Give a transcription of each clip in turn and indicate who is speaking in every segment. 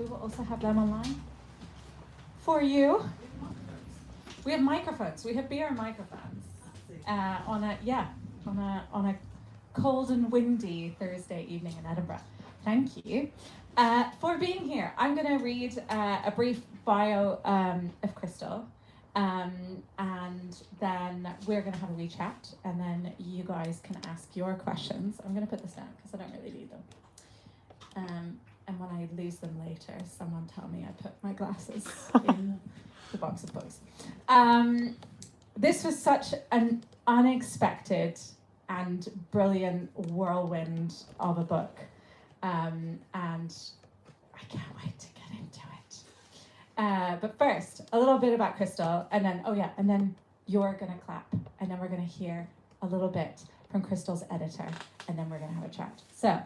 Speaker 1: We will also have them online for you. We have microphones. We have beer and microphones. On a cold and windy Thursday evening in Edinburgh. Thank you for being here. I'm going to read a brief bio of Crystal, and then we're going to have a wee chat, and then you guys can ask your questions. I'm going to put this down because I don't really need them. And when I lose them later, someone tell me I put my glasses in the box of books. This was such an unexpected and brilliant whirlwind of a book. And I can't wait to get into it. But first, a little bit about Crystal, and then you're going to clap, and then we're going to hear a little bit from Crystal's editor, and then we're going to have a chat. So,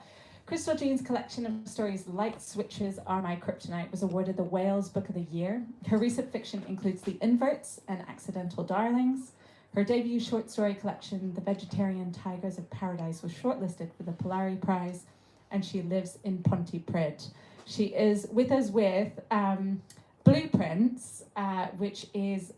Speaker 1: Crystal Jean's collection of stories, Light Switches Are My Kryptonite, was awarded the Wales Book of the Year. Her recent fiction includes The Inverts and Accidental Darlings. Her debut short story collection, The Vegetarian Tigers of Paradise, was shortlisted for the Polari Prize, and she lives in Pontypridd. She is with us with Blueprints, which is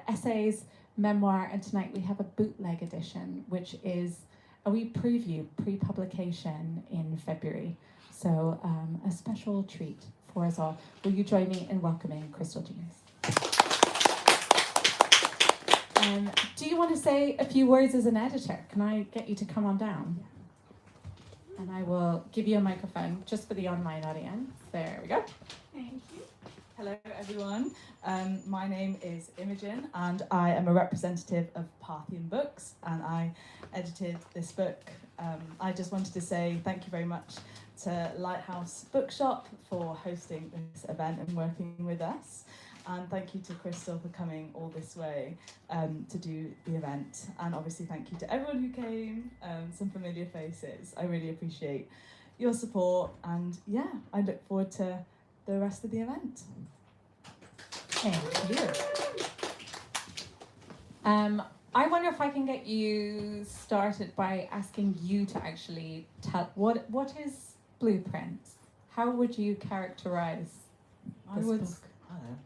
Speaker 1: essays, memoir, and tonight we have a bootleg edition, which is a wee preview, pre-publication in February. So a special treat for us all. Will you join me in welcoming Crystal Jean? Do you want to say a few words as an editor? Can I get you to come on down? And I will give you a microphone just for the online audience. There we go.
Speaker 2: Thank you. Hello, everyone. My name is Imogen, and I am a representative of Parthian Books, and I edited this book. I just wanted to say thank you very much to Lighthouse Bookshop for hosting this event and working with us. And thank you to Crystal for coming all this way to do the event. And obviously thank you to everyone who came, some familiar faces. I really appreciate your support. And yeah, I look forward to the rest of the event.
Speaker 1: Thank you. I wonder if I can get you started by asking you to actually tell what is Blueprints? How would you characterize this book?
Speaker 3: I don't know.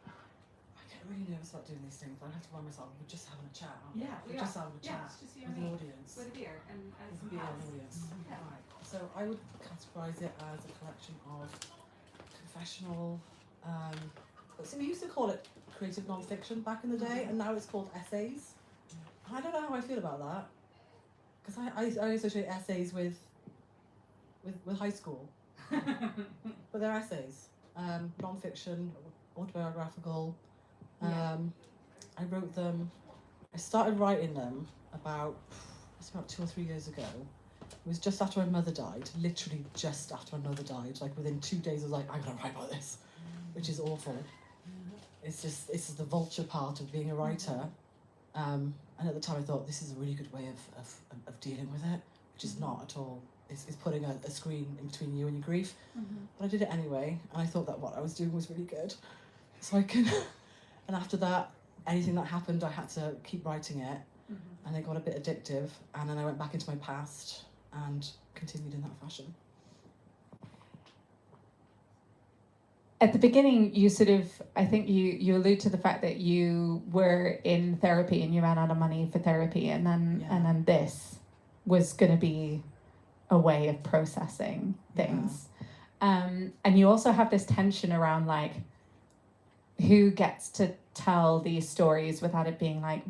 Speaker 3: I get really nervous about doing these things, but I have to remind myself we're just having a chat, aren't we? We're just having a chat
Speaker 2: just
Speaker 3: with the audience.
Speaker 2: With a beer and
Speaker 3: With the beer and audience.
Speaker 2: Yeah.
Speaker 3: Right. So I would categorise it as a collection of confessional. So we used to call it creative non-fiction back in the day, and now it's called essays. I don't know how I feel about that, because I associate essays with high school, but they're essays, non-fiction, autobiographical. I wrote them. I started writing them about 2 or 3 years ago. It was just after my mother died, literally just after my mother died. Like within 2 days, I was like, I'm gonna write about this, which is awful. It's just the vulture part of being a writer. And at the time I thought this is a really good way of dealing with it, which is not at all. It's putting a screen in between you and your grief. But I did it anyway, and I thought that what I was doing was really good. So I can, and after that, anything that happened, I had to keep writing it, and it got a bit addictive, and then I went back into my past and continued in that fashion.
Speaker 1: At the beginning, you sort of, I think you allude to the fact that you were in therapy and you ran out of money for therapy, and then this was going to be a way of processing things. And you also have this tension around like who gets to tell these stories without it being like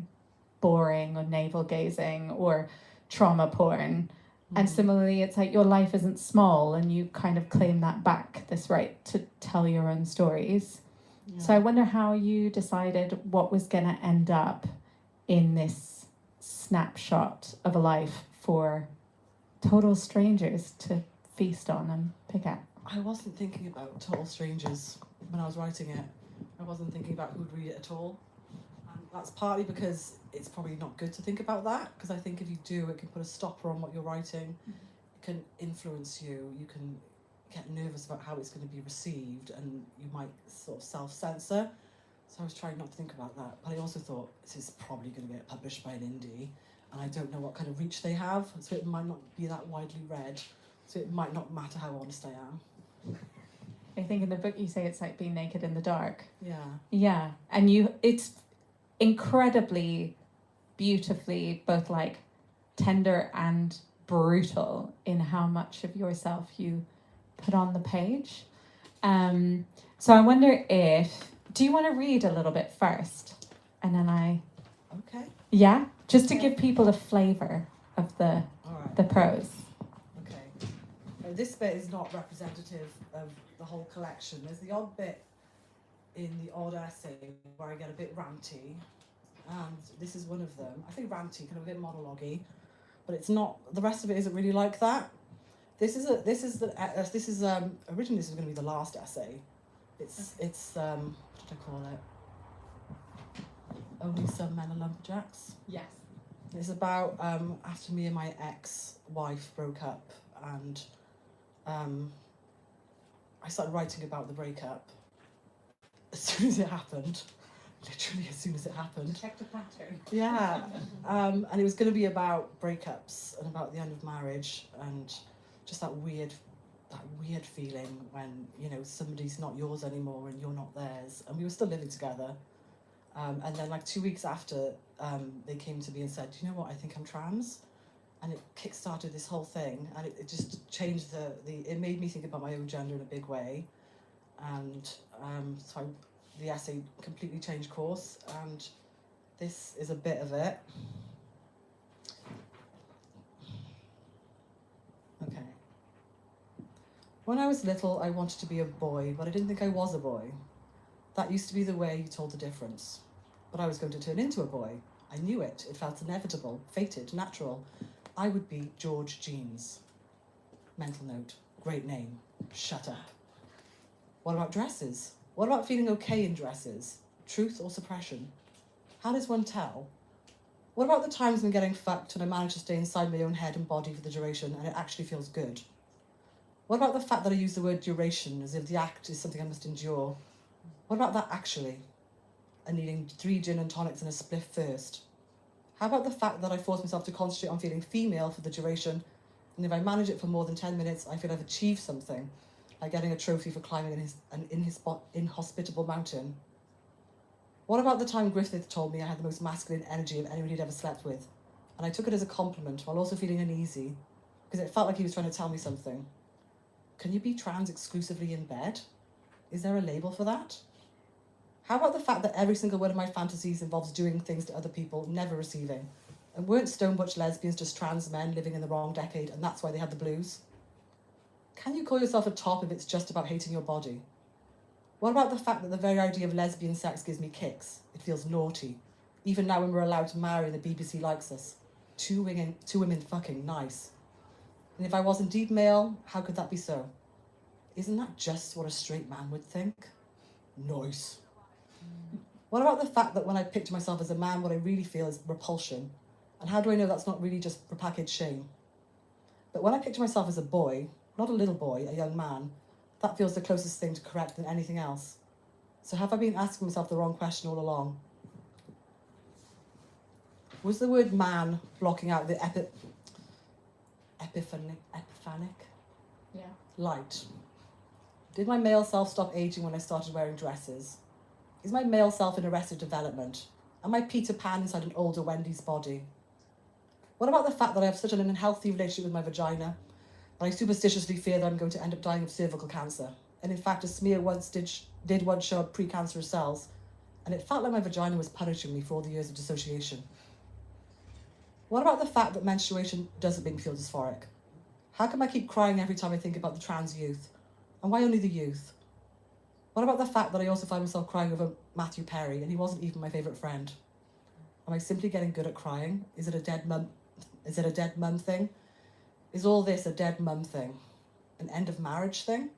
Speaker 1: boring or navel gazing or trauma porn. And similarly, it's like your life isn't small, and you kind of claim that back, this right to tell your own stories. Yeah. So I wonder how you decided what was going to end up in this snapshot of a life for total strangers to feast on and pick at.
Speaker 3: I wasn't thinking about total strangers when I was writing it. I wasn't thinking about who'd read it at all. And that's partly because it's probably not good to think about that, because I think if you do, it can put a stopper on what you're writing. It can influence you. You can get nervous about how it's going to be received, and you might sort of self-censor. So I was trying not to think about that. But I also thought, this is probably going to get published by an indie, and I don't know what kind of reach they have, so it might not be that widely read, so it might not matter how honest I am.
Speaker 1: I think in the book you say it's like being naked in the dark.
Speaker 3: Yeah.
Speaker 1: Yeah, and it's incredibly beautifully both like tender and brutal in how much of yourself you put on the page. So I wonder do you want to read a little bit first? And then
Speaker 3: Okay.
Speaker 1: yeah, just to
Speaker 3: Okay.
Speaker 1: give people a flavour of the
Speaker 3: All right.
Speaker 1: prose.
Speaker 3: Okay. This bit is not representative of the whole collection. There's the odd bit in the odd essay where I get a bit ranty, and this is one of them. I think ranty, kind of a bit monologue-y, but it's not. The rest of it isn't really like that. Originally this was going to be the last essay. It's what did I call it? Only Some Men Are Lumberjacks.
Speaker 1: Yes.
Speaker 3: It's about after me and my ex-wife broke up, and I started writing about the breakup as soon as it happened. Literally as soon as it happened.
Speaker 1: Detect a pattern.
Speaker 3: Yeah. And it was going to be about breakups and about the end of marriage and just that weird feeling when, you know, somebody's not yours anymore and you're not theirs. And we were still living together. And then like 2 weeks after, they came to me and said, "Do you know what, I think I'm trans." And it kick-started this whole thing, and it just changed it made me think about my own gender in a big way. And so the essay completely changed course, and this is a bit of it. Okay. When I was little, I wanted to be a boy, but I didn't think I was a boy. That used to be the way you told the difference. But I was going to turn into a boy. I knew it. It felt inevitable, fated, natural. I would be George Jeans. Mental note. Great name. Shut up. What about dresses? What about feeling okay in dresses? Truth or suppression? How does one tell? What about the times when getting fucked and I manage to stay inside my own head and body for the duration and it actually feels good? What about the fact that I use the word duration as if the act is something I must endure? What about that actually? And needing 3 gin and tonics and a spliff first? How about the fact that I force myself to concentrate on feeling female for the duration, and if I manage it for more than 10 minutes, I feel I've achieved something, like getting a trophy for climbing an inhospitable mountain? What about the time Griffith told me I had the most masculine energy of anyone he'd ever slept with, and I took it as a compliment while also feeling uneasy, because it felt like he was trying to tell me something? Can you be trans exclusively in bed? Is there a label for that? How about the fact that every single one of my fantasies involves doing things to other people, never receiving? And weren't Stonebutch lesbians just trans men living in the wrong decade, and that's why they had the blues? Can you call yourself a top if it's just about hating your body? What about the fact that the very idea of lesbian sex gives me kicks? It feels naughty. Even now when we're allowed to marry and the BBC likes us. Two women fucking nice. And if I was indeed male, how could that be so? Isn't that just what a straight man would think? Nice. What about the fact that when I picture myself as a man, what I really feel is repulsion? And how do I know that's not really just repackaged shame? But when I picture myself as a boy, not a little boy, a young man, that feels the closest thing to correct than anything else. So have I been asking myself the wrong question all along? Was the word man blocking out the epiphanic
Speaker 1: Yeah.
Speaker 3: light? Did my male self stop aging when I started wearing dresses? Is my male self in arrested development? Am I Peter Pan inside an older Wendy's body? What about the fact that I have such an unhealthy relationship with my vagina that I superstitiously fear that I'm going to end up dying of cervical cancer? And in fact, a smear did once show up precancerous cells, and it felt like my vagina was punishing me for all the years of dissociation. What about the fact that menstruation doesn't make me feel dysphoric? How come I keep crying every time I think about the trans youth? And why only the youth? What about the fact that I also find myself crying over Matthew Perry, and he wasn't even my favourite friend? Am I simply getting good at crying? Is it a dead mum thing? Is all this a dead mum thing? An end of marriage thing?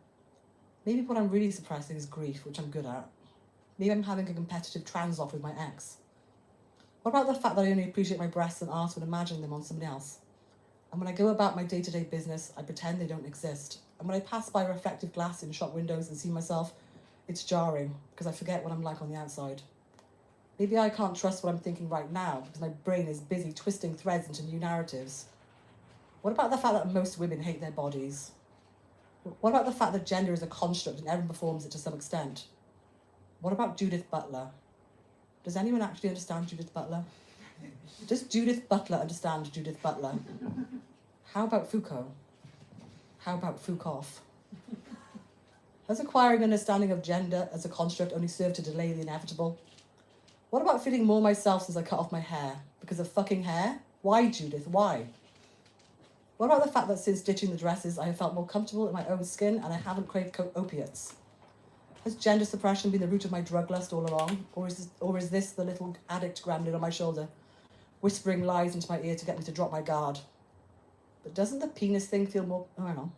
Speaker 3: Maybe what I'm really suppressing is grief, which I'm good at. Maybe I'm having a competitive trans-off with my ex. What about the fact that I only appreciate my breasts and arse when imagining them on somebody else? And when I go about my day-to-day business, I pretend they don't exist. And when I pass by reflective glass in shop windows and see myself, it's jarring, because I forget what I'm like on the outside. Maybe I can't trust what I'm thinking right now, because my brain is busy twisting threads into new narratives. What about the fact that most women hate their bodies? What about the fact that gender is a construct and everyone performs it to some extent? What about Judith Butler? Does anyone actually understand Judith Butler? Does Judith Butler understand Judith Butler? How about Foucault? How about Foucault? Has acquiring understanding of gender as a construct only served to delay the inevitable? What about feeling more myself since I cut off my hair? Because of fucking hair? Why, Judith? Why? What about the fact that since ditching the dresses, I have felt more comfortable in my own skin and I haven't craved opiates? Has gender suppression been the root of my drug lust all along? Or is this the little addict gremlin on my shoulder, whispering lies into my ear to get me to drop my guard? But doesn't the penis thing feel more... I don't know.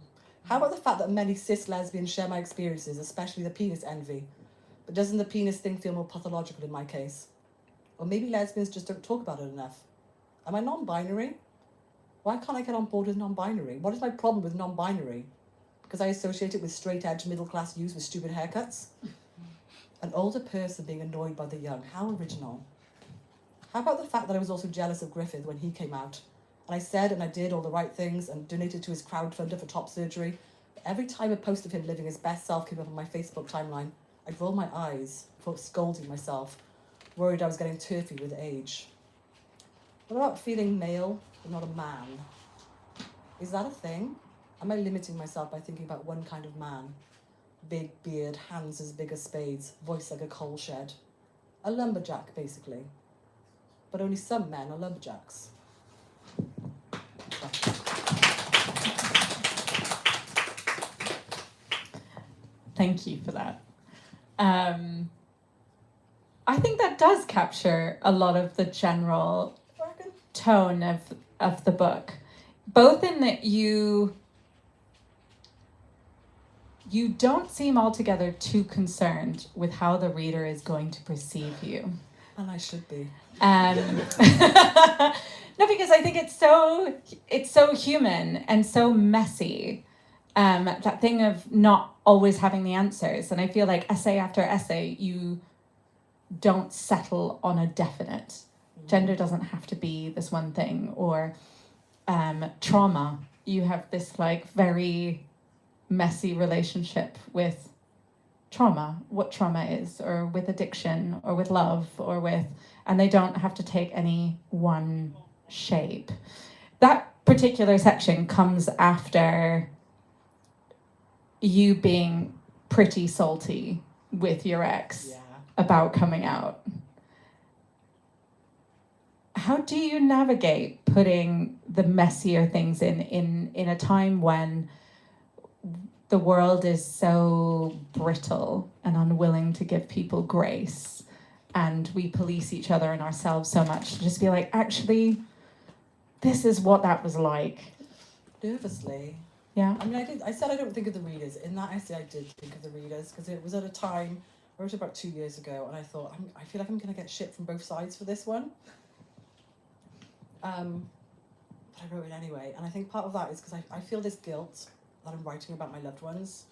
Speaker 3: How about the fact that many cis lesbians share my experiences, especially the penis envy? But doesn't the penis thing feel more pathological in my case? Or maybe lesbians just don't talk about it enough. Am I non-binary? Why can't I get on board with non-binary? What is my problem with non-binary? Because I associate it with straight-edge middle-class youths with stupid haircuts? An older person being annoyed by the young. How original. How about the fact that I was also jealous of Griffith when he came out? And I said and I did all the right things and donated to his crowdfunder for top surgery. But every time a post of him living his best self came up on my Facebook timeline, I'd roll my eyes, thought scolding myself, worried I was getting turfy with age. What about feeling male but not a man? Is that a thing? Am I limiting myself by thinking about one kind of man? Big beard, hands as big as spades, voice like a coal shed. A lumberjack, basically. But only some men are lumberjacks.
Speaker 1: Thank you for that. I think that does capture a lot of the general tone of the book, both in that you don't seem altogether too concerned with how the reader is going to perceive you.
Speaker 3: And I should be.
Speaker 1: No, because I think it's so human and so messy. That thing of not always having the answers. And I feel like essay after essay, you don't settle on a definite. Gender doesn't have to be this one thing. Or trauma. You have this like very messy relationship with trauma, what trauma is, or with addiction, or with love, or with, and they don't have to take any one shape. That particular section comes after you being pretty salty with your ex about coming out. How do you navigate putting the messier things in a time when the world is so brittle and unwilling to give people grace, and we police each other and ourselves so much to just be like, actually, this is what that was like?
Speaker 3: Nervously.
Speaker 1: Yeah.
Speaker 3: I mean, I said I don't think of the readers. In that essay, I did think of the readers because it was at a time, I wrote it about 2 years ago, and I thought, I feel like I'm going to get shit from both sides for this one. But I wrote it anyway, and I think part of that is because I feel this guilt that I'm writing about my loved ones.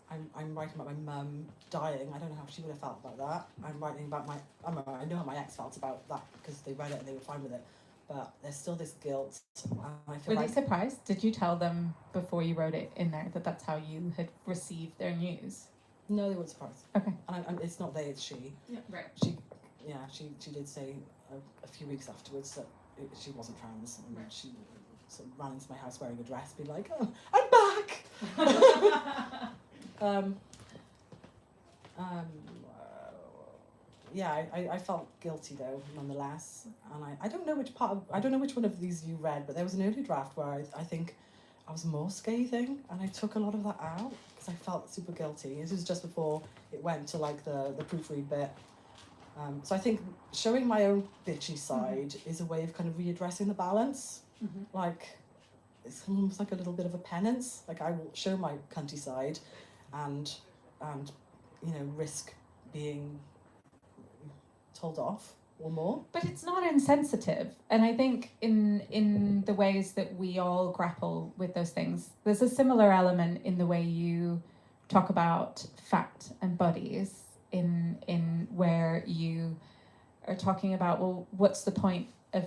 Speaker 3: I'm writing about my mum dying. I don't know how she would have felt about that. I'm writing about I know how my ex felt about that because they read it and they were fine with it. But there's still this guilt. And I feel
Speaker 1: Were they surprised? Did you tell them before you wrote it in there that that's how you had received their news?
Speaker 3: No, they weren't surprised.
Speaker 1: Okay.
Speaker 3: And it's not they, it's she.
Speaker 1: Yeah, right.
Speaker 3: She did say a few weeks afterwards that she wasn't trans, and she sort of ran into my house wearing a dress, being like, "Oh, I'm back." I felt guilty though, nonetheless, and I don't know which one of these you read, but there was an early draft where I think I was more scathing, and I took a lot of that out because I felt super guilty. This was just before it went to like the proofread bit. So I think showing my own bitchy side is a way of kind of readdressing the balance. Mm-hmm. Like, it's almost like a little bit of a penance. Like, I will show my cunty side and risk being told off or more.
Speaker 1: But it's not insensitive. And I think in the ways that we all grapple with those things, there's a similar element in the way you talk about fat and bodies, in where you are talking about, well, what's the point of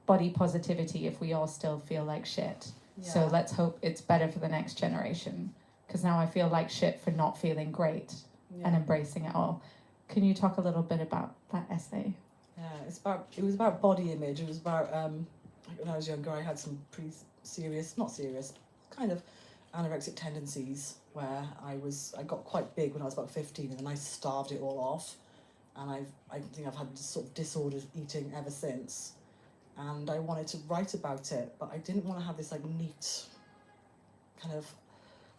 Speaker 1: body positivity if we all still feel like shit? Yeah. So let's hope it's better for the next generation. because now I feel like shit for not feeling great and embracing it all. Can you talk a little bit about that essay?
Speaker 3: Yeah, it was about body image. It was about when I was younger, I had some pretty serious, not serious, kind of anorexic tendencies where I got quite big when I was about 15, and then I starved it all off, and I think I've had sort of disordered eating ever since, and I wanted to write about it, but I didn't want to have this like neat kind of.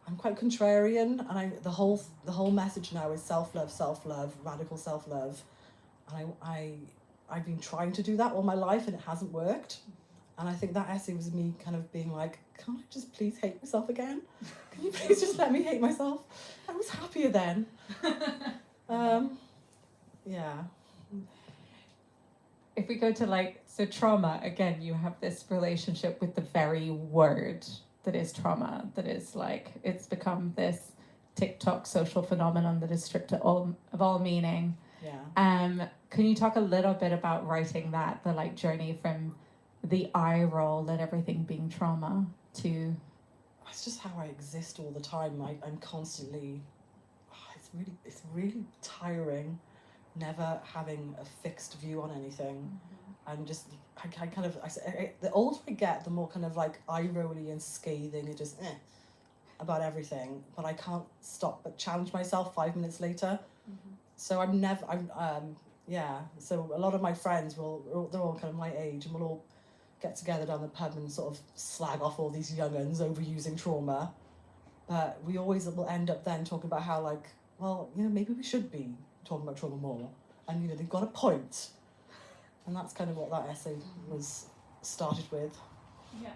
Speaker 3: I'm quite contrarian, and the whole message now is self-love, radical self-love, and I've been trying to do that all my life, and it hasn't worked. And I think that essay was me kind of being like, can't I just please hate myself again? Can you please just let me hate myself? I was happier then. Yeah.
Speaker 1: If we go to so trauma, again, you have this relationship with the very word that is trauma, that is it's become this TikTok social phenomenon that is stripped of all meaning.
Speaker 3: Yeah.
Speaker 1: Can you talk a little bit about writing that, the journey from the eye roll and everything being trauma to...
Speaker 3: It's just how I exist all the time. I'm constantly... it's really tiring never having a fixed view on anything. And just, the older I get, the more kind of eye-rolly and scathing and just about everything. But I can't stop but challenge myself 5 minutes later. So so a lot of my friends they're all kind of my age, and we'll all get together down the pub and sort of slag off all these young'uns overusing trauma. But we always will end up then talking about how maybe we should be talking about trauma more. And they've got a point. And that's kind of what that essay was started with.
Speaker 1: Yeah.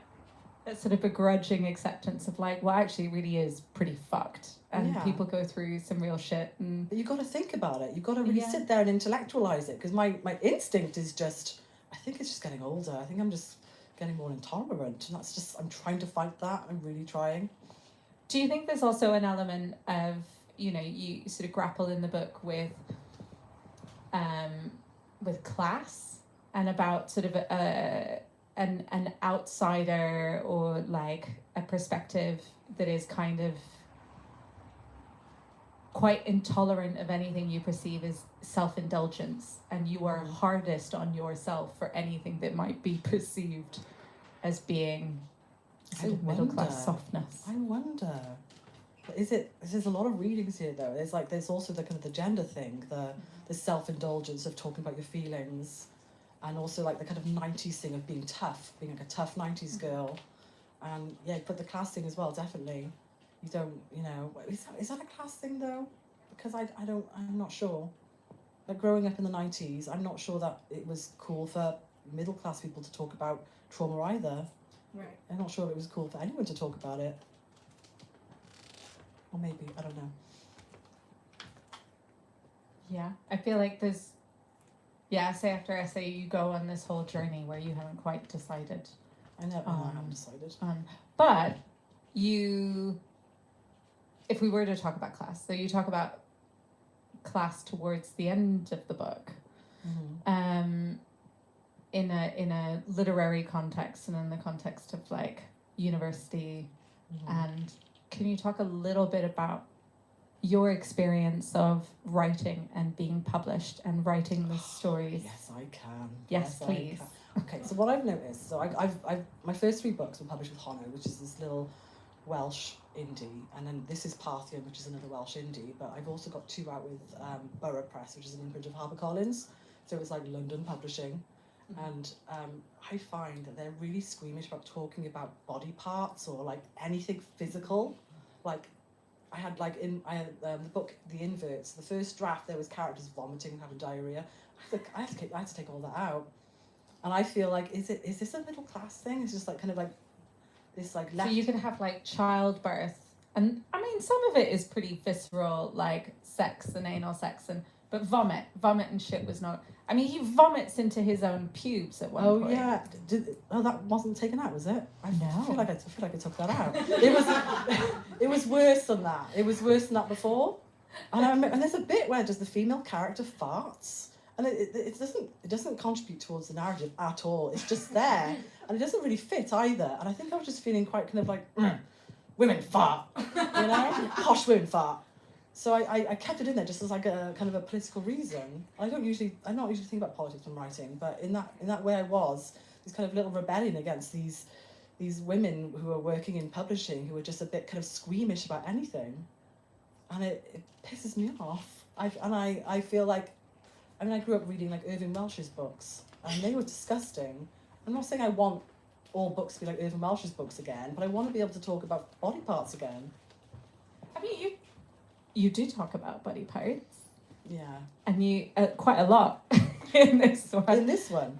Speaker 1: That sort of begrudging acceptance of actually it really is pretty fucked. And people go through some real shit.
Speaker 3: But you've got to think about it. You've got to really sit there and intellectualize it. Because my instinct is just, I think it's just getting older. I think I'm just getting more intolerant. And that's just, I'm trying to fight that. I'm really trying.
Speaker 1: Do you think there's also an element of, you sort of grapple in the book with class and about sort of an outsider or a perspective that is kind of quite intolerant of anything you perceive as self-indulgence, and you are hardest on yourself for anything that might be perceived as being sort of middle-class softness.
Speaker 3: I wonder. There's a lot of readings here though. There's also the kind of the gender thing, the self-indulgence of talking about your feelings, and also the kind of 90s thing of being tough, being a tough 90s girl. And but the class thing as well, definitely. You don't, is that a class thing though? Because I'm not sure. Growing up in the 90s, I'm not sure that it was cool for middle class people to talk about trauma either.
Speaker 1: Right.
Speaker 3: I'm not sure it was cool for anyone to talk about it. Or maybe, I don't know.
Speaker 1: Yeah, I feel like there's, essay after essay, you go on this whole journey where you haven't quite decided.
Speaker 3: I haven't decided.
Speaker 1: But if we were to talk about class, so you talk about class towards the end of the book, in a literary context and in the context of university, and can you talk a little bit about your experience of writing and being published and writing the stories?
Speaker 3: Yes, I can.
Speaker 1: Yes, please.
Speaker 3: Okay, so what I've noticed, so I've my first 3 books were published with Honno, which is this little Welsh indie, and then this is Parthian, which is another Welsh indie, but I've also got 2 out with Borough Press, which is an imprint of HarperCollins, so it's London publishing, and I find that they're really squeamish about talking about body parts or anything physical. I had the book The Inverts, the first draft there was characters vomiting and having diarrhea. I had to take all that out. And I feel is this a middle class thing? It's just this left.
Speaker 1: So you can have childbirth, and I mean some of it is pretty visceral, sex and anal sex, but vomit and shit was not. I mean, he vomits into his own pubes at one point.
Speaker 3: Oh yeah, that wasn't taken out, was it?
Speaker 1: No.
Speaker 3: I feel like I took that out. It was worse than that. It was worse than that before. And there's a bit where just the female character farts. And it doesn't contribute towards the narrative at all. It's just there, and it doesn't really fit either. And I think I was just feeling quite kind of women fart, you know, posh women fart. So I kept it in there just as like a kind of a political reason. I'm not usually think about politics when writing, but in that way I was this kind of little rebellion against these women who are working in publishing who are just a bit kind of squeamish about anything, and it pisses me off. I feel like, I mean, I grew up reading like Irving Welsh's books, and they were disgusting. I'm not saying I want all books to be like Irving Welsh's books again, but I want to be able to talk about body parts again.
Speaker 1: I mean, you do talk about body parts,
Speaker 3: Yeah.
Speaker 1: and you quite a lot in this one.
Speaker 3: In this one.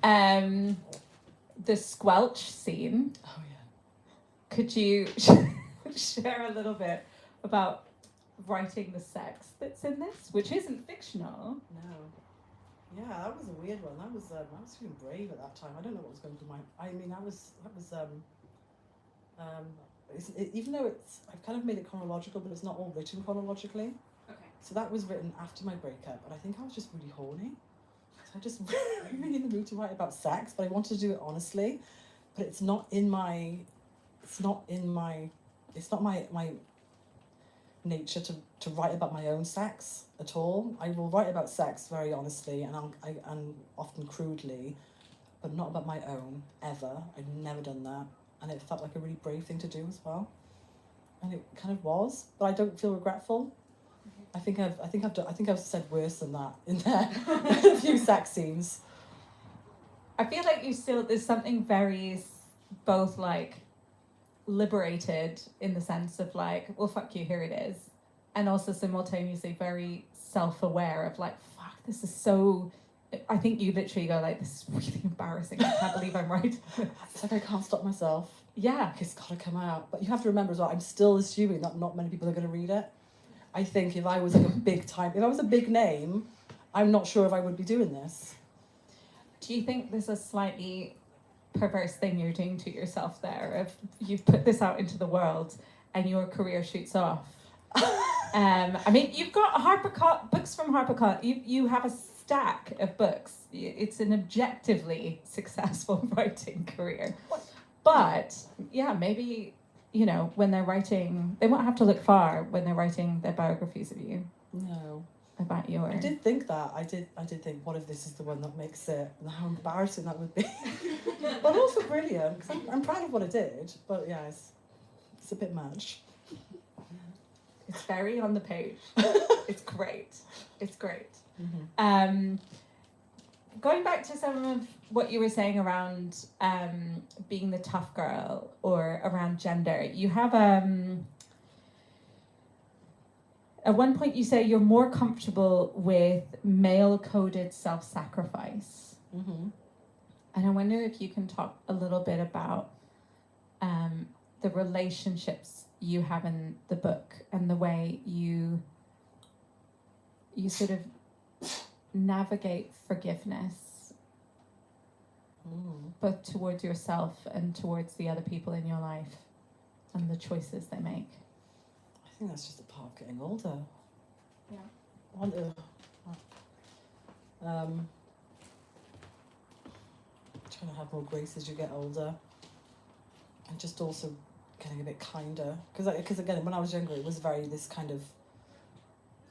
Speaker 1: The squelch scene.
Speaker 3: Oh yeah.
Speaker 1: Could you share a little bit about writing the sex that's in this, which isn't fictional?
Speaker 3: No. Yeah, that was a weird one. I was feeling brave at that time. I don't know what was going through my. I mean, even though I've kind of made it chronological, but it's not all written chronologically.
Speaker 1: Okay.
Speaker 3: So that was written after my breakup, and I think I was just really horny. So I just really in the mood to write about sex, but I wanted to do it honestly. But it's not my nature to write about my own sex at all. I will write about sex very honestly and often crudely, but not about my own ever. I've never done that, and it felt like a really brave thing to do as well, and it kind of was. But I don't feel regretful. I think I've said worse than that in there. A few sex scenes.
Speaker 1: I feel like there's something very both like liberated in the sense of like, well, fuck you, here it is, and also simultaneously very self-aware of like, fuck, this is so. I think you literally go like, this is really embarrassing. I can't believe I'm right.
Speaker 3: It's like I can't stop myself.
Speaker 1: Yeah,
Speaker 3: It's got to come out. But you have to remember as well, I'm still assuming that not many people are going to read it. I think if I was like if I was a big name, I'm not sure if I would be doing this.
Speaker 1: do you think there's a slightly perverse thing you're doing to yourself there of you've put this out into the world and your career shoots off? I mean, you've got books from HarperCollins. You have a stack of books. It's an objectively successful writing career. But yeah, maybe, you know, when they're writing, they won't have to look far when they're writing their biographies of you.
Speaker 3: No.
Speaker 1: About your.
Speaker 3: I did think that. I did think, what if this is the one that makes it, and how embarrassing that would be. But also brilliant, because I'm proud of what I did, but yeah, it's a bit much.
Speaker 1: It's very on the page. It's great. It's great.
Speaker 3: Mm-hmm.
Speaker 1: Going back to some of what you were saying around being the tough girl or around gender, you have at one point you say you're more comfortable with male-coded self-sacrifice.
Speaker 3: Mm-hmm.
Speaker 1: And I wonder if you can talk a little bit about the relationships you have in the book and the way you sort of navigate forgiveness, both towards yourself and towards the other people in your life and the choices they make.
Speaker 3: I think that's just a part of getting older.
Speaker 1: Yeah.
Speaker 3: Trying to have more grace as you get older, and just also getting a bit kinder. Because again, when I was younger, it was very this kind of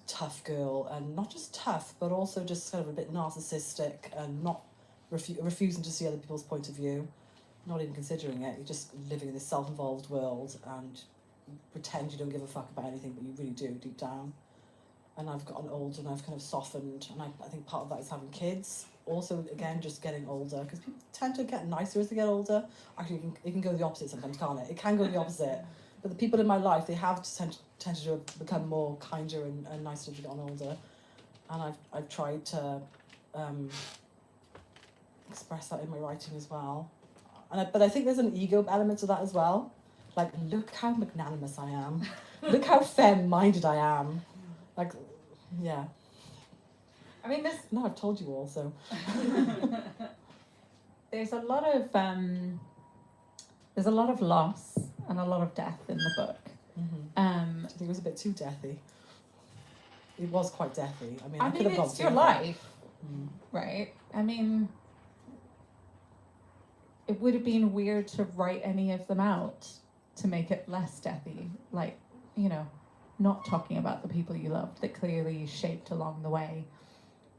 Speaker 3: tough girl, and not just tough, but also just sort of a bit narcissistic and not refusing to see other people's point of view, not even considering it. You're just living in this self-involved world and you pretend you don't give a fuck about anything, but you really do deep down. And I've gotten older and I've kind of softened, and I think part of that is having kids. Also, again, just getting older, because people tend to get nicer as they get older. Actually, it can go the opposite sometimes, can't it? It can go the opposite. But the people in my life, they have tended to become more kinder and nicer as they've gotten older. And I've tried to express that in my writing as well. But I think there's an ego element to that as well. Like, look how magnanimous I am. Look how femme-minded I am. Like, yeah.
Speaker 1: I mean,
Speaker 3: No, I've told you all, so.
Speaker 1: There's a lot of loss and a lot of death in the book.
Speaker 3: Mm-hmm. I think it was a bit too deathy. It was quite deathy. I mean, I could have gone
Speaker 1: it's your life, right? I mean, it would have been weird to write any of them out to make it less deathy, like, you know, not talking about the people you loved that clearly you shaped along the way.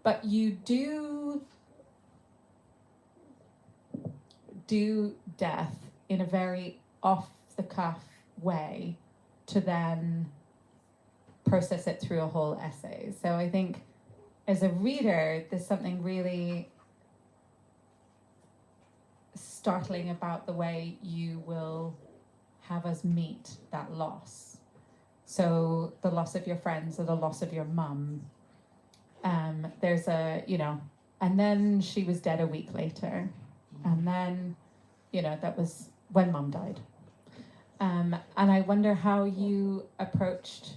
Speaker 1: But you do death in a very off the cuff way to then process it through a whole essay. So I think as a reader, there's something really startling about the way you will have us meet that loss. So the loss of your friends or the loss of your mum. There's a, you know, and then she was dead a week later. And then, you know, that was when mum died. And I wonder how you approached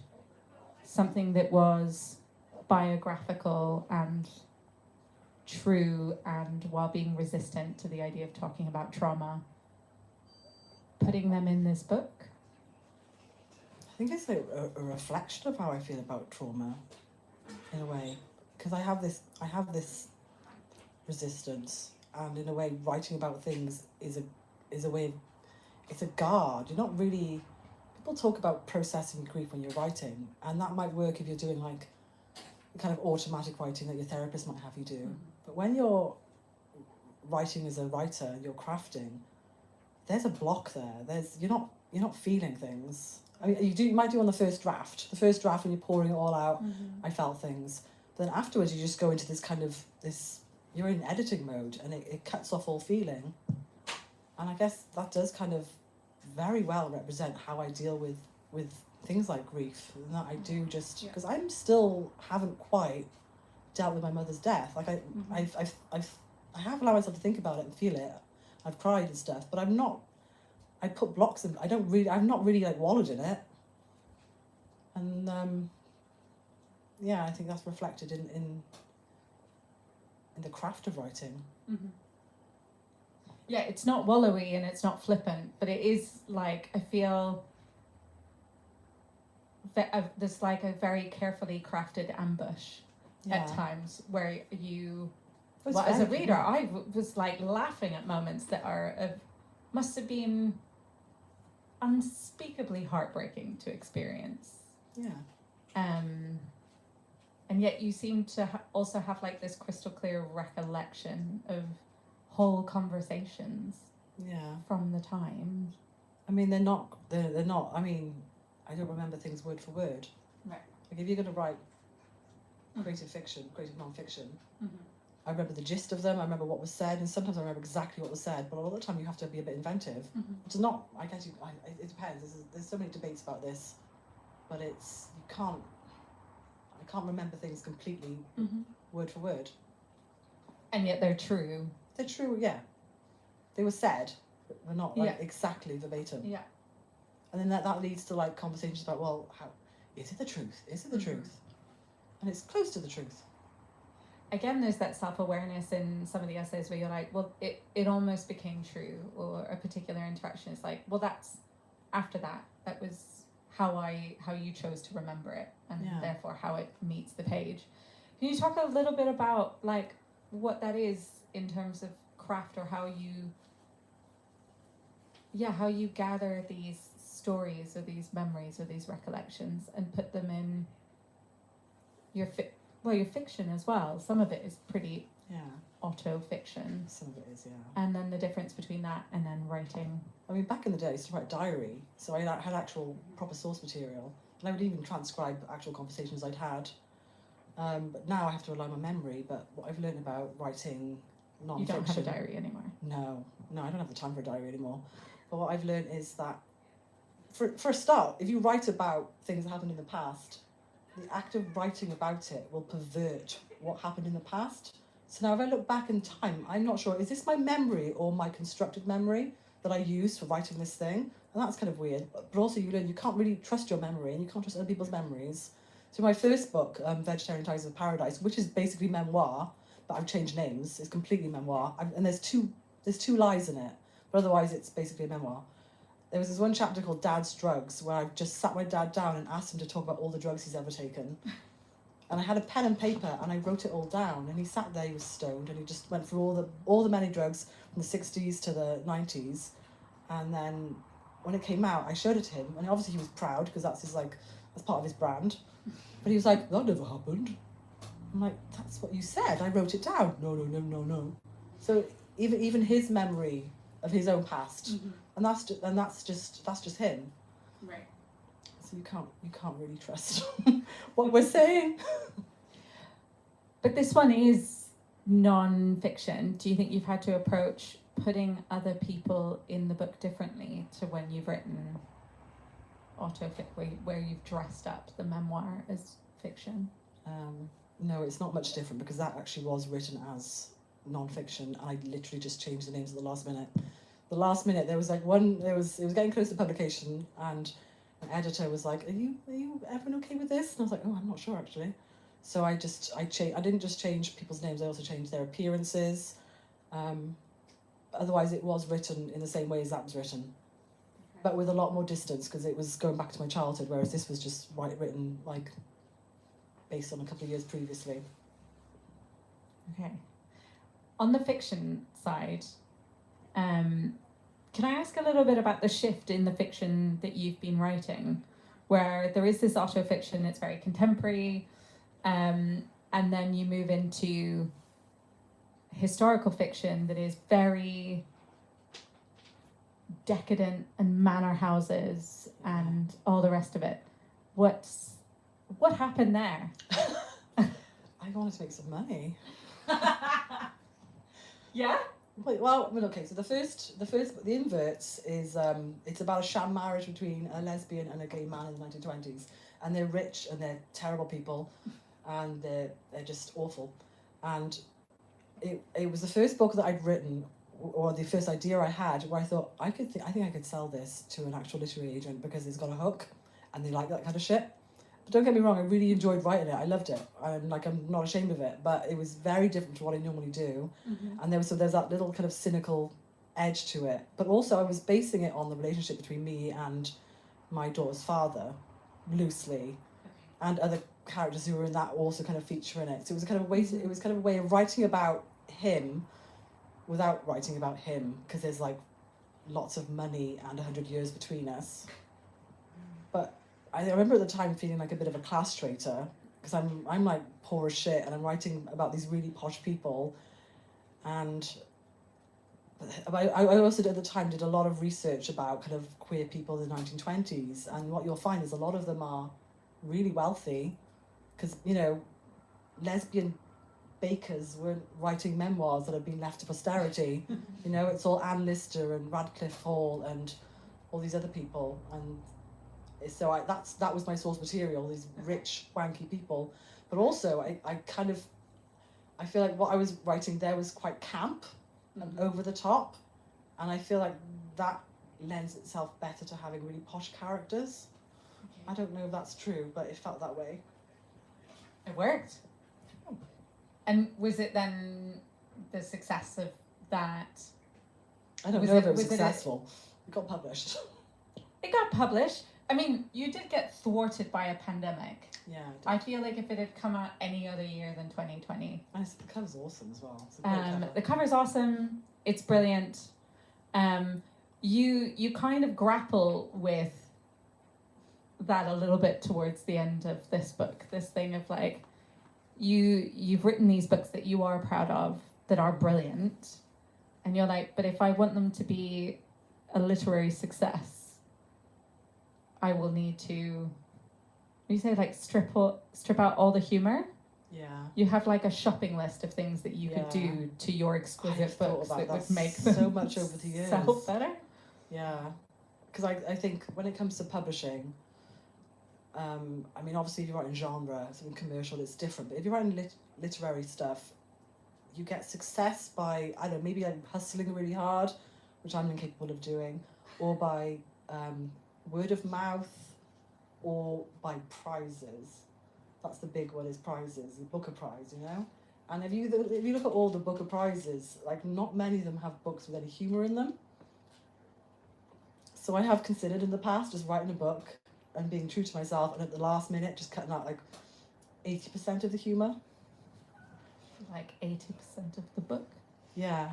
Speaker 1: something that was biographical and true, and while being resistant to the idea of talking about trauma, putting them in this book.
Speaker 3: I think it's a reflection of how I feel about trauma, in a way, because I have this resistance, and in a way, writing about things is a way of, it's a guard. You're not really, people talk about processing grief when you're writing, and that might work if you're doing like the kind of automatic writing that your therapist might have you do. Mm-hmm. But when you're writing as a writer, you're crafting, there's a block there. You're not feeling things. I mean, you might do on the first draft. The first draft when you're pouring it all out, I felt things. But then afterwards you just go into this kind of you're in editing mode, and it cuts off all feeling. And I guess that does kind of very well represent how I deal with things like grief, and that I do just because I'm still haven't quite dealt with my mother's death. Like I have allowed myself to think about it and feel it. I've cried and stuff, but I put blocks in. I'm not really like wallowed in it. And I think that's reflected in the craft of writing.
Speaker 1: Mm-hmm. Yeah, it's not wallowy and it's not flippant, but it is like, I feel there's like a very carefully crafted ambush at times where you, as a reader, I was like laughing at moments that must have been unspeakably heartbreaking to experience.
Speaker 3: Yeah.
Speaker 1: And yet you seem to also have like this crystal clear recollection of whole conversations from the time.
Speaker 3: I mean, they're not, I mean, I don't remember things word for word.
Speaker 1: Right.
Speaker 3: Like if you're going to write creative fiction, creative non-fiction, I remember the gist of them, I remember what was said, and sometimes I remember exactly what was said, but a lot of the time you have to be a bit inventive. Which is not, I guess it depends, there's so many debates about this, but I can't remember things completely word for word.
Speaker 1: And yet they're true.
Speaker 3: They're true, yeah. They were said, but they're not like exactly verbatim.
Speaker 1: Yeah.
Speaker 3: And then that leads to like conversations about, well, how is it the truth? Is it the truth? And it's close to the truth.
Speaker 1: Again, there's that self-awareness in some of the essays where you're like, well, it almost became true, or a particular interaction is like, well, that's after that was how you chose to remember it, and therefore how it meets the page. Can you talk a little bit about like what that is in terms of craft, or how you gather these stories or these memories or these recollections and put them in your fiction as well. Some of it is pretty auto-fiction.
Speaker 3: Some of it is,
Speaker 1: And then the difference between that and then writing.
Speaker 3: I mean, back in the day I used to write diary, so I had actual proper source material, and I would even transcribe actual conversations I'd had. But now I have to rely on my memory. But what I've learned about writing non-fiction...
Speaker 1: You don't have a diary anymore.
Speaker 3: No, I don't have the time for a diary anymore. But what I've learned is that, for a start, if you write about things that happened in the past, the act of writing about it will pervert what happened in the past. So now if I look back in time, I'm not sure, is this my memory or my constructed memory that I used for writing this thing? And that's kind of weird. But also you learn you can't really trust your memory, and you can't trust other people's memories. So my first book, Vegetarian Ties of Paradise, which is basically memoir, but I've changed names, it's completely memoir. And there's two lies in it, but otherwise it's basically a memoir. There was this one chapter called Dad's Drugs, where I just sat my dad down and asked him to talk about all the drugs he's ever taken. And I had a pen and paper and I wrote it all down, and he sat there, he was stoned, and he just went through all the many drugs from the 60s to the 90s. And then when it came out, I showed it to him, and obviously he was proud because that's part of his brand. But he was like, that never happened. I'm like, that's what you said. I wrote it down. No. So even his memory of his own past, and that's just him.
Speaker 1: Right.
Speaker 3: So you can't really trust what we're saying.
Speaker 1: But this one is non-fiction. Do you think you've had to approach putting other people in the book differently to when you've written where you've dressed up the memoir as fiction?
Speaker 3: No, it's not much different because that actually was written as non-fiction. I literally just changed the names at the last minute. The last minute, there was like it was getting close to publication, and an editor was like, "Are you everyone okay with this?" And I was like, "Oh, I'm not sure actually." So I didn't just change people's names. I also changed their appearances. Otherwise, it was written in the same way as that was written, but with a lot more distance because it was going back to my childhood, whereas this was just written like based on a couple of years previously.
Speaker 1: Okay. On the fiction side, can I ask a little bit about the shift in the fiction that you've been writing, where there is this autofiction, it's very contemporary, and then you move into historical fiction that is very decadent and manor houses and all the rest of it. What happened there?
Speaker 3: I wanted to make some money.
Speaker 1: Yeah?
Speaker 3: Well, I mean, okay. So the Inverts is it's about a sham marriage between a lesbian and a gay man in the 1920s, and they're rich and they're terrible people, and they're just awful, and it was the first book that I'd written, or the first idea I had, where I thought I think I could sell this to an actual literary agent because it's got a hook, and they like that kind of shit. But don't get me wrong, I really enjoyed writing it. I loved it. I'm not ashamed of it, but it was very different to what I normally do. And there's that little kind of cynical edge to it. But also I was basing it on the relationship between me and my daughter's father, loosely, and other characters who were in that also kind of feature in it. So it was kind of a way of writing about him without writing about him, because there's like lots of money and 100 years between us. But I remember at the time feeling like a bit of a class traitor, because I'm like poor as shit, and I'm writing about these really posh people, and I also at the time did a lot of research about kind of queer people in the 1920s, and what you'll find is a lot of them are really wealthy, because lesbian bakers weren't writing memoirs that have been left to posterity. It's all Anne Lister and Radcliffe Hall and all these other people, and so that was my source material, these rich, wanky people. But also, I feel like what I was writing there was quite camp and over the top, and I feel like that lends itself better to having really posh characters. I don't know if that's true, but it felt that way.
Speaker 1: It worked. And was it then the success of that?
Speaker 3: I don't know if it was successful. It got published.
Speaker 1: It got published. I mean, you did get thwarted by a pandemic.
Speaker 3: Yeah.
Speaker 1: I feel like if it had come out any other year than 2020.
Speaker 3: And the cover's awesome as well. It's a great cover.
Speaker 1: The cover's awesome. It's brilliant. You kind of grapple with that a little bit towards the end of this book. This thing of like, you've written these books that you are proud of, that are brilliant, and you're like, but if I want them to be a literary success, I will need to, you say like strip out all the humor.
Speaker 3: Yeah.
Speaker 1: You have like a shopping list of things that you could do to your exquisite books that would make them
Speaker 3: so much over the years.
Speaker 1: Sell better.
Speaker 3: Yeah, because I think when it comes to publishing, I mean, obviously if you're writing genre, something commercial, it's different. But if you're writing literary stuff, you get success by, I don't know, maybe like hustling really hard, which I'm incapable of doing, or by word of mouth, or by prizes. That's the big one, is prizes, the Booker Prize, And if you look at all the Booker Prizes, like not many of them have books with any humour in them. So I have considered in the past just writing a book and being true to myself, and at the last minute just cutting out like 80% of the humour.
Speaker 1: Like 80% of the book?
Speaker 3: Yeah.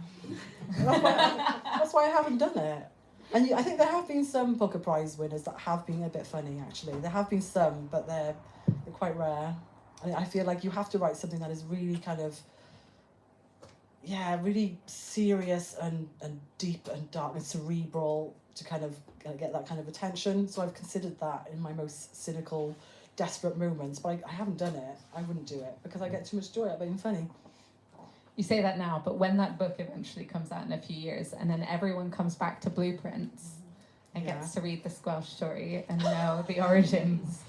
Speaker 3: That's why I haven't done it. And I think there have been some Booker Prize winners that have been a bit funny, actually. There have been some, but they're quite rare. And I feel like you have to write something that is really kind of, really serious and deep and dark and cerebral to kind of get that kind of attention. So I've considered that in my most cynical, desperate moments, but I haven't done it. I wouldn't do it because I get too much joy out of being funny.
Speaker 1: You say that now, but when that book eventually comes out in a few years, and then everyone comes back to Blueprints and gets to read the Squelch story and know the origins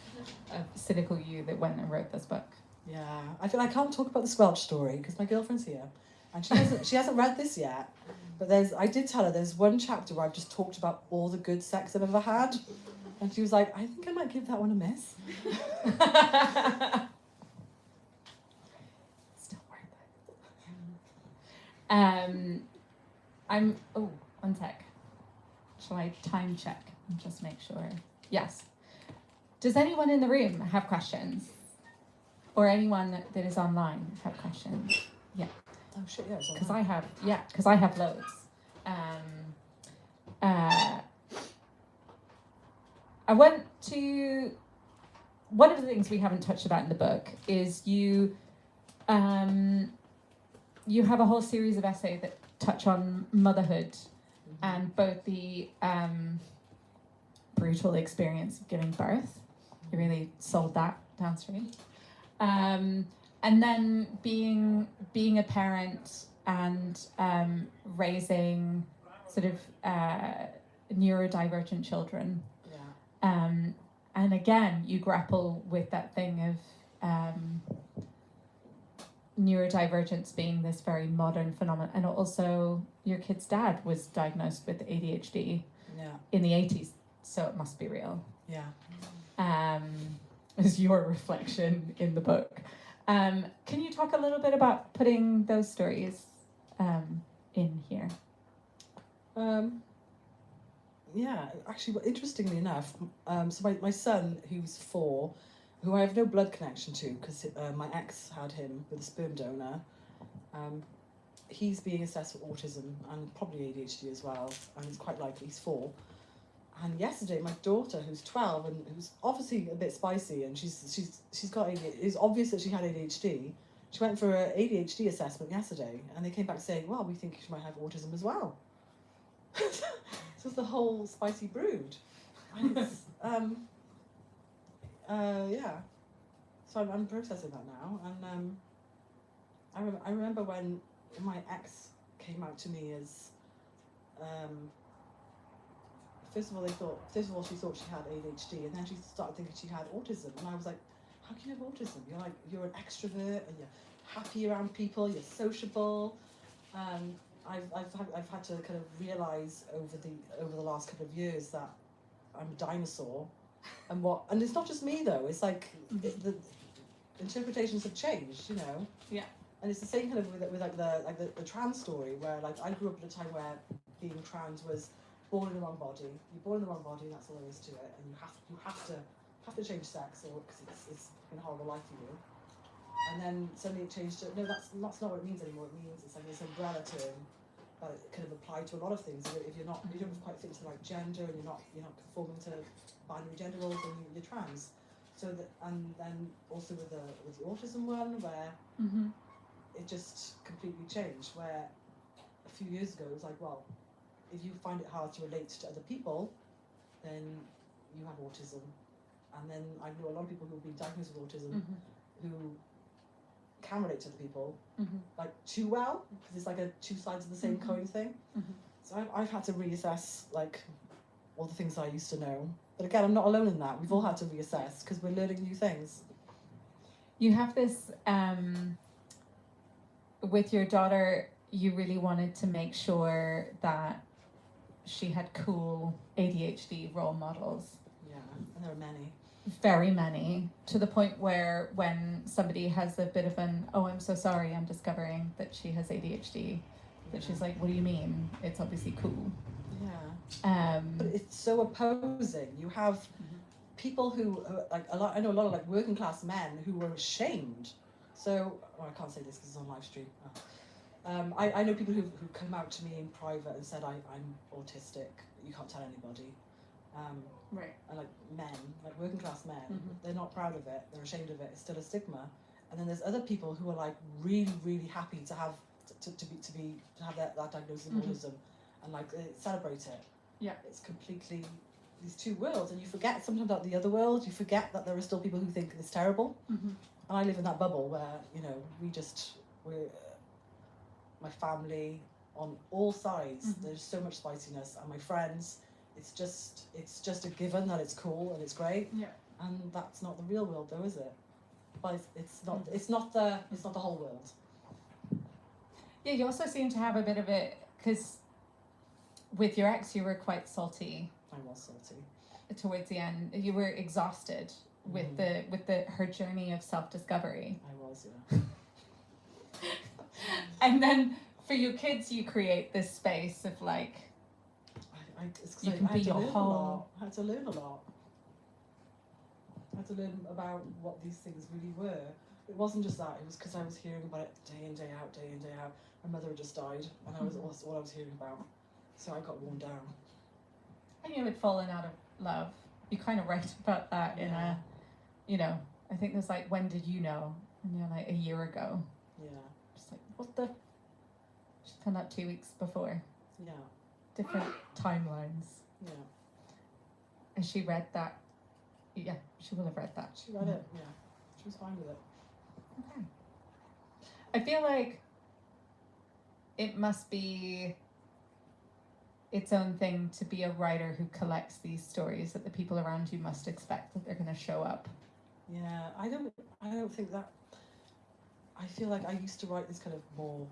Speaker 1: of cynical you that went and wrote this book.
Speaker 3: Yeah, I feel I can't talk about the Squelch story because my girlfriend's here, and she hasn't read this yet. But I did tell her there's one chapter where I've just talked about all the good sex I've ever had, and she was like, I think I might give that one a miss.
Speaker 1: Still worth it. One sec. Shall I time check and just make sure? Yes. Does anyone in the room have questions? Or anyone that is online have questions? Yeah.
Speaker 3: Oh shit, yeah.
Speaker 1: Because I have loads. I want to. One of the things we haven't touched about in the book is you have a whole series of essays that touch on motherhood and both the brutal experience of giving birth. You really sold that downstream. And then being a parent and raising sort of neurodivergent children.
Speaker 3: Yeah.
Speaker 1: And again, you grapple with that thing of neurodivergence being this very modern phenomenon. And also, your kid's dad was diagnosed with ADHD in the 80s, so it must be real.
Speaker 3: Yeah.
Speaker 1: Is your reflection in the book. Can you talk a little bit about putting those stories in here?
Speaker 3: Yeah, actually, interestingly enough, so my son, who's 4, who I have no blood connection to because my ex had him with a sperm donor, he's being assessed for autism and probably ADHD as well, and it's quite likely he's 4. And yesterday, my daughter, who's 12 and who's obviously a bit spicy, and she's got ADHD, it's obvious that she had ADHD. She went for an ADHD assessment yesterday, and they came back saying, "Well, we think she might have autism as well." So it's the whole spicy brood. And it's, yeah. So I'm processing that now, and I remember when my ex came out to me as. First of all, she thought she had ADHD, and then she started thinking she had autism, and I was like, "How can you have autism? You're an extrovert, and you're happy around people, you're sociable." I've had to kind of realise over the last couple of years that I'm a dinosaur, and it's not just me though. It's like the interpretations have changed, you know.
Speaker 1: Yeah.
Speaker 3: And it's the same kind of with the trans story, where like I grew up at a time where being trans was born in the wrong body. You're born in the wrong body, and that's all there is to it. And you have to change sex, or because it's been a horrible life for you. And then suddenly it changed to no, that's not what it means anymore. It means it's like this umbrella term that it kind of applied to a lot of things. If you don't quite fit to the right gender, and you're not conforming to binary gender roles, then you're trans. So that, and then also with the autism one, where it just completely changed. Where a few years ago it was like, well, if you find it hard to relate to other people, then you have autism. And then I know a lot of people who have been diagnosed with autism who can relate to other people like too well, because it's like a two sides of the same coin thing. So I've had to reassess like all the things I used to know. But again, I'm not alone in that. We've all had to reassess because we're learning new things.
Speaker 1: You have this with your daughter. You really wanted to make sure that she had cool ADHD role models.
Speaker 3: Yeah, and there are many.
Speaker 1: Very many, to the point where when somebody has a bit of an, "Oh, I'm so sorry, I'm discovering that she has ADHD," that she's like, "What do you mean? It's obviously cool."
Speaker 3: Yeah. But it's so opposing. You have people who I know a lot of like working class men who were ashamed. So I can't say this because it's on live stream. I know people who've come out to me in private and said I'm autistic. You can't tell anybody.
Speaker 1: Right.
Speaker 3: And like men, like working class men,
Speaker 1: Mhm.
Speaker 3: they're not proud of it. They're ashamed of it. It's still a stigma. And then there's other people who are like really, really happy to have to have that diagnosis of
Speaker 1: Mhm.
Speaker 3: autism, and like celebrate it.
Speaker 1: Yeah.
Speaker 3: It's completely these two worlds, and you forget sometimes about the other world. You forget that there are still people who think it's terrible.
Speaker 1: Mm-hmm.
Speaker 3: And I live in that bubble where we're my family on all sides.
Speaker 1: Mhm.
Speaker 3: There's so much spiciness, and my friends. It's just a given that it's cool and it's great.
Speaker 1: Yeah.
Speaker 3: And that's not the real world, though, is it? But it's not.
Speaker 1: Mhm.
Speaker 3: It's not the whole world.
Speaker 1: Yeah, you also seem to have a bit of it, because with your ex, you were quite salty
Speaker 3: I was salty.
Speaker 1: towards the end. You were exhausted with her journey of self-discovery.
Speaker 3: I was, yeah.
Speaker 1: And then for your kids, you create this space of like,
Speaker 3: It's 'cause
Speaker 1: you
Speaker 3: I
Speaker 1: can be
Speaker 3: had to
Speaker 1: your
Speaker 3: learn a
Speaker 1: whole.
Speaker 3: lot. I had to learn a lot. I had to learn about what these things really were. It wasn't just that. It was because I was hearing about it day in, day out, day in, day out. My mother had just died, and that was all I was hearing about. So I got worn down.
Speaker 1: And you had fallen out of love. You kind of write about that in
Speaker 3: Yeah.
Speaker 1: I think there's like, when did you know? And you're like, a year ago.
Speaker 3: Yeah.
Speaker 1: Just like, what the? She found out 2 weeks before.
Speaker 3: Yeah.
Speaker 1: Different timelines.
Speaker 3: Yeah.
Speaker 1: And she read that. Yeah, she will have read that.
Speaker 3: She read it. Yeah. She was fine with it.
Speaker 1: Okay. I feel like it must be its own thing to be a writer who collects these stories that the people around you must expect that they're going to show up.
Speaker 3: Yeah. I don't think that. I feel like I used to write this kind of more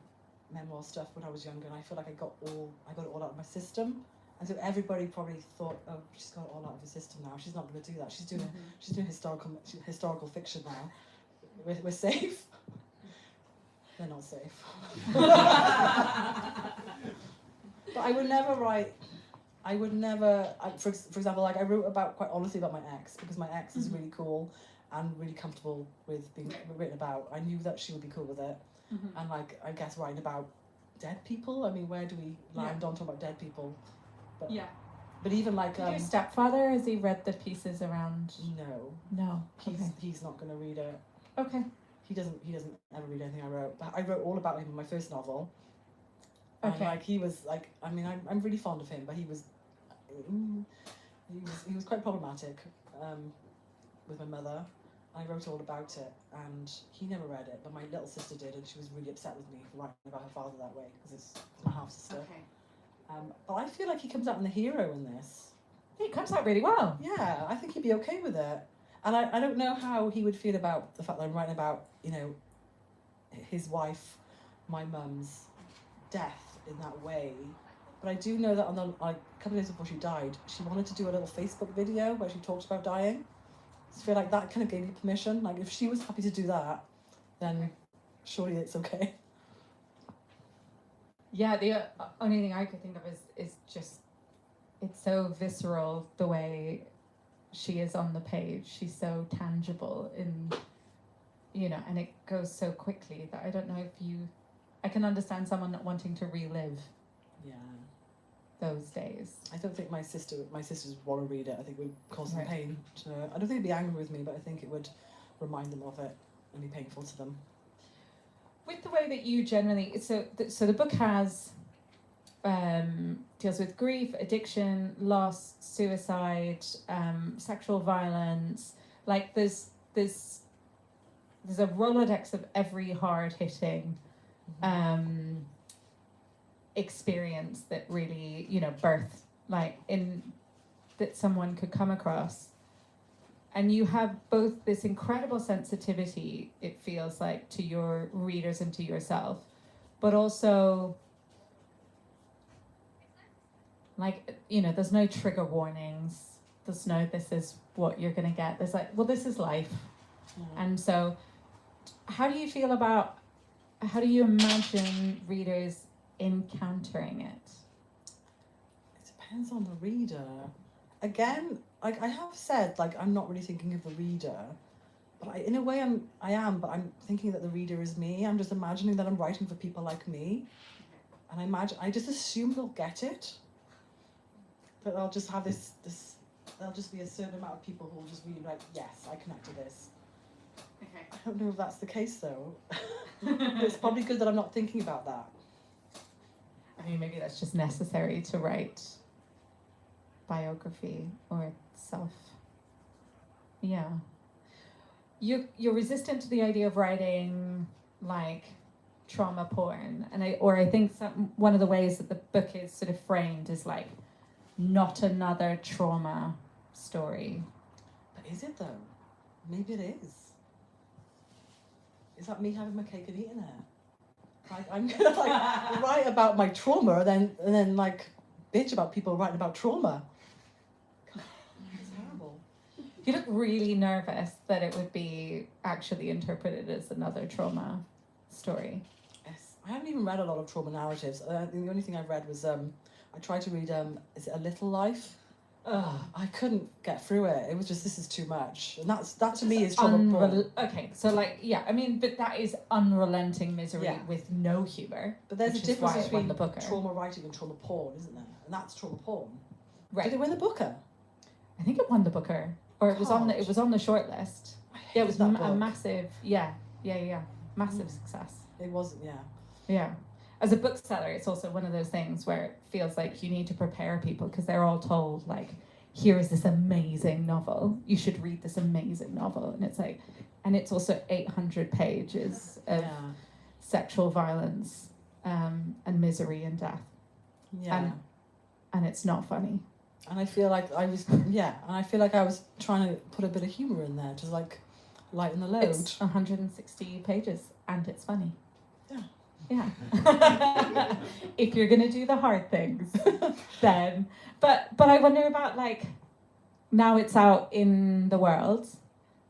Speaker 3: memoir stuff when I was younger, and I feel like I got it all out of my system. And so everybody probably thought, oh, she's got it all out of her system now. She's not going to do that. She's doing historical fiction now. We're safe. They're not safe. But I would never write. For example, like I wrote quite honestly about my ex, because my ex is really cool and really comfortable with being written about. I knew that she would be cool with it.
Speaker 1: Mm-hmm.
Speaker 3: And like, I guess writing about dead people. I mean, where do we land on talking about dead people? But,
Speaker 1: Yeah.
Speaker 3: But even like
Speaker 1: Did your stepfather, has he read the pieces around? No.
Speaker 3: He's not going to read it.
Speaker 1: Okay.
Speaker 3: He doesn't ever read anything I wrote. But I wrote all about him in my first novel. And
Speaker 1: Okay.
Speaker 3: like he was like, I mean, I'm really fond of him, but he was quite problematic with my mother. I wrote all about it, and he never read it, but my little sister did, and she was really upset with me for writing about her father that way, because it's my half sister.
Speaker 1: Okay.
Speaker 3: But I feel like he comes out in the hero in this.
Speaker 1: He comes out really well.
Speaker 3: Yeah, I think he'd be okay with it. And I don't know how he would feel about the fact that I'm writing about, his wife, my mum's death in that way. But I do know that on a couple of days before she died, she wanted to do a little Facebook video where she talked about dying. So I feel like that kind of gave me permission. Like, if she was happy to do that, then surely it's okay.
Speaker 1: Yeah, the only thing I could think of is just, it's so visceral the way she is on the page. She's so tangible and it goes so quickly that I don't know if I can understand someone not wanting to relive those days.
Speaker 3: I don't think my sisters would want to read it. I think it would cause them
Speaker 1: Right.
Speaker 3: pain. I don't think they'd be angry with me, but I think it would remind them of it and be painful to them.
Speaker 1: With the way that you generally, so the book has deals with grief, addiction, loss, suicide, sexual violence. Like there's a Rolodex of every hard hitting experience that really birth that someone could come across. And you have both this incredible sensitivity, it feels like, to your readers and to yourself, but also there's no trigger warnings. There's no, this is what you're going to get. There's this is life. And so how do you imagine readers encountering it?
Speaker 3: It depends on the reader. Again, I have said, I'm not really thinking of the reader. but in a way I am, but I'm thinking that the reader is me. I'm just imagining that I'm writing for people like me. And I just assume they'll get it. That I'll just have this, there'll just be a certain amount of people who will just really like, yes, I connect to this.
Speaker 1: Okay.
Speaker 3: I don't know if that's the case though. It's probably good that I'm not thinking about that.
Speaker 1: I mean, maybe that's just necessary to write biography or self. Yeah. You're resistant to the idea of writing like trauma porn, and I think one of the ways that the book is sort of framed is like not another trauma story.
Speaker 3: But is it though? Maybe it is. Is that me having my cake and eating it? Like I'm gonna like write about my trauma and then like bitch about people writing about trauma. God, it's horrible.
Speaker 1: You look really nervous that it would be actually interpreted as another trauma story.
Speaker 3: Yes, I haven't even read a lot of trauma narratives. The only thing I've read was I tried to read is it A Little Life? I couldn't get through it. It was just, this is too much, and that to me is trauma porn.
Speaker 1: Okay, so like I mean, but that is unrelenting misery with no humor.
Speaker 3: But there's a difference between
Speaker 1: the Booker.
Speaker 3: trauma writing and trauma porn, isn't there? And that's trauma porn.
Speaker 1: Right.
Speaker 3: Did it win the Booker?
Speaker 1: I think it won the Booker, or it was on the short list. Yeah, it was a massive. Massive success.
Speaker 3: It wasn't.
Speaker 1: Yeah. As a bookseller, it's also one of those things where it feels like you need to prepare people because they're all told, like, here is this amazing novel. You should read this amazing novel. And it's like, and it's also 800 pages of sexual violence and misery and death.
Speaker 3: Yeah.
Speaker 1: And it's not funny.
Speaker 3: And I feel like I was trying to put a bit of humour in there, just like lighten the load.
Speaker 1: It's 160 pages and it's funny. Yeah. If you're gonna do the hard things, then. But I wonder about like, now it's out in the world,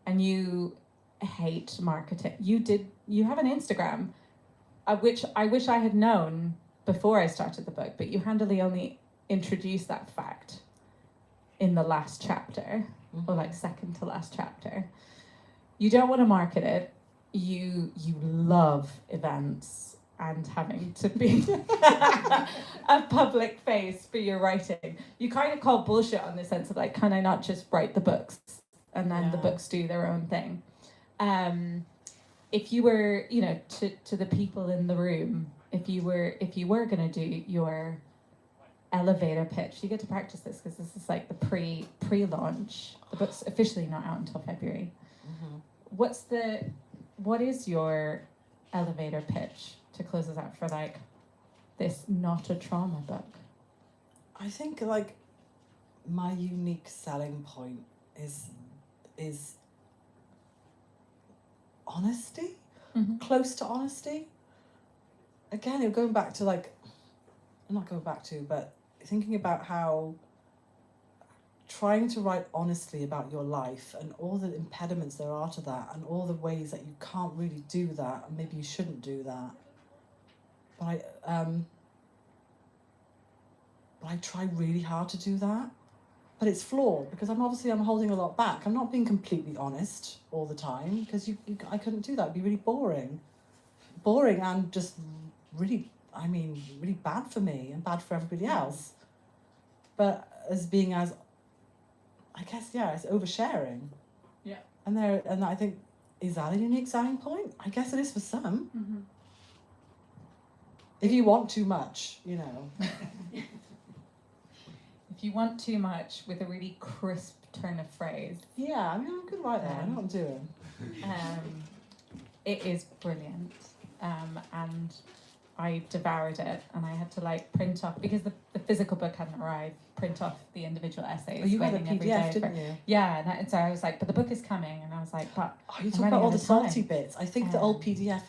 Speaker 1: and you hate marketing. You have an Instagram, which I wish I had known before I started the book, but you handily only introduced that fact in the last chapter, or like second to last chapter. You don't want to market it. You love events and having to be a public face for your writing. You kind of call bullshit on the sense of like, can I not just write the books and then the books do their own thing? If you were, to the people in the room, if you were going to do your elevator pitch, you get to practice this because this is like the pre-launch. The book's officially not out until February. Mm-hmm. What is your elevator pitch to close us out for like this not a trauma book?
Speaker 3: I think like my unique selling point is honesty, close to honesty. Again, you're going back to like, I'm not going back to, but thinking about how trying to write honestly about your life and all the impediments there are to that and all the ways that you can't really do that and maybe you shouldn't do that. But I try really hard to do that. But it's flawed because I'm holding a lot back. I'm not being completely honest all the time because I couldn't do that. It'd be really boring. Boring and just really bad for me and bad for everybody else. But as it's oversharing.
Speaker 1: Yeah.
Speaker 3: And I think, is that a unique selling point? I guess it is for some. Mm-hmm. If you want too much,
Speaker 1: If you want too much with a really crisp turn of phrase.
Speaker 3: Yeah, I mean, I'm good right there. I know what I'm doing.
Speaker 1: It is brilliant. And I devoured it, and I had to like print off, because the physical book hadn't arrived, print off the individual essays.
Speaker 3: Oh, you got a PDF, didn't you?
Speaker 1: Yeah, and so I was like, but the book is coming, and I was like, but
Speaker 3: you talk about all the salty bits. I think the old PDF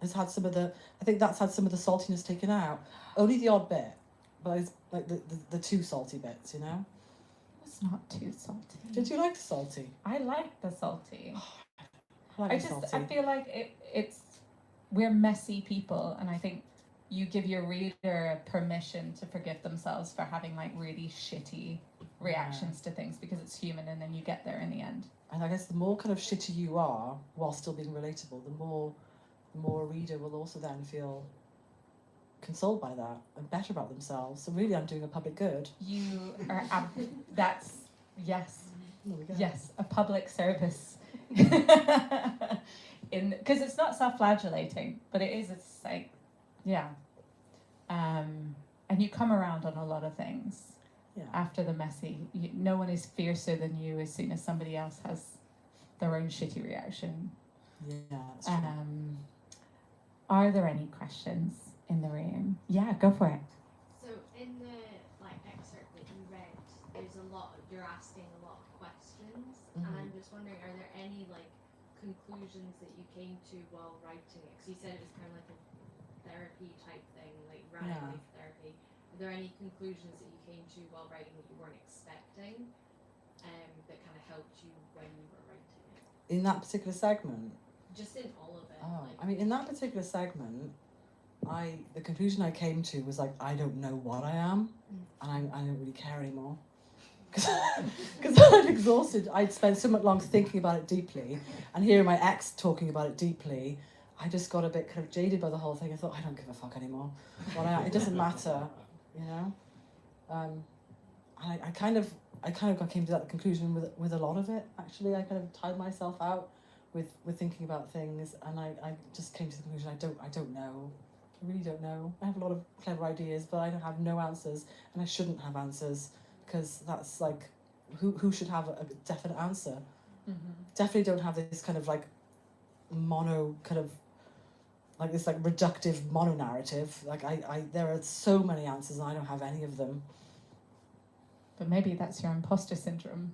Speaker 3: has had some of the, I think that's had some of the saltiness taken out. Only the odd bit, but it's like the too salty bits,
Speaker 1: It's not too salty.
Speaker 3: Did you like the salty?
Speaker 1: I like the salty.
Speaker 3: I salty.
Speaker 1: I feel like we're messy people, and I think you give your reader permission to forgive themselves for having like really shitty reactions to things because it's human, and then you get there in the end.
Speaker 3: And I guess the more kind of shitty you are, while still being relatable, the more a reader will also then feel consoled by that and better about themselves. So really, I'm doing a public good.
Speaker 1: You are, that's, yes,
Speaker 3: There we go.
Speaker 1: yes, a public service. Because it's not self-flagellating, but it is, it's like, yeah. And you come around on a lot of things.
Speaker 3: Yeah.
Speaker 1: After the messy, no one is fiercer than you as soon as somebody else has their own shitty reaction.
Speaker 3: Yeah, that's true.
Speaker 1: Are there any questions in the room? Yeah, go for it.
Speaker 4: So in the excerpt that you read, there's you're asking a lot of questions, and I'm just wondering, are there any conclusions that you came to while writing it? Because you said it was kind of like a therapy type thing, like writing life therapy. Are there any conclusions that you came to while writing that you weren't expecting, that kind of helped you when you were writing it?
Speaker 3: In that particular segment?
Speaker 4: Just in all of it.
Speaker 3: Oh, I mean, in that particular segment, the conclusion I came to was I don't know what I am, and I don't really care anymore. Because I'm exhausted. I'd spent so much long thinking about it deeply, and hearing my ex talking about it deeply, I just got a bit kind of jaded by the whole thing. I thought, I don't give a fuck anymore. It doesn't matter, you know. I kind of came to that conclusion with a lot of it. Actually, I kind of tied myself out with thinking about things, and I just came to the conclusion I don't know. I really don't know. I have a lot of clever ideas, but I don't have no answers, and I shouldn't have answers, because that's who should have a definite answer. Definitely don't have this kind of mono kind of this reductive mono narrative. I there are so many answers and I don't have any of them.
Speaker 1: But maybe that's your imposter syndrome.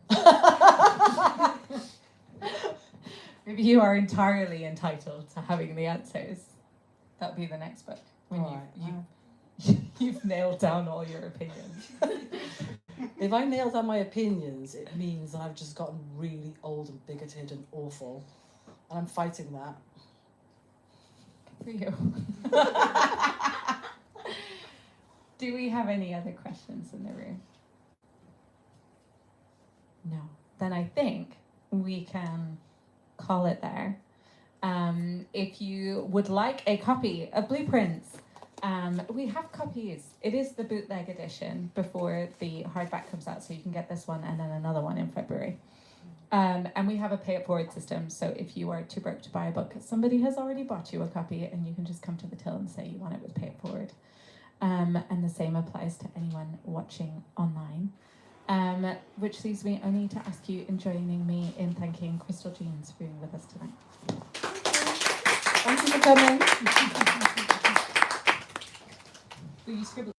Speaker 1: Maybe you are entirely entitled to having the answers. That'll be the next book when you've nailed down all your opinions.
Speaker 3: If I nail down my opinions, it means that I've just gotten really old and bigoted and awful, and I'm fighting that.
Speaker 1: Good for you. Do we have any other questions in the room? No. Then I think we can call it there. If you would like a copy of Blueprints, we have copies. It is the bootleg edition before the hardback comes out, so you can get this one and then another one in February. And we have a pay it forward system, so if you are too broke to buy a book, somebody has already bought you a copy, and you can just come to the till and say you want it with pay it forward. And the same applies to anyone watching online. Which leaves me only to ask you in joining me in thanking Crystal Jeans for being with us tonight.
Speaker 3: Thank you for coming.
Speaker 1: Will you scribble?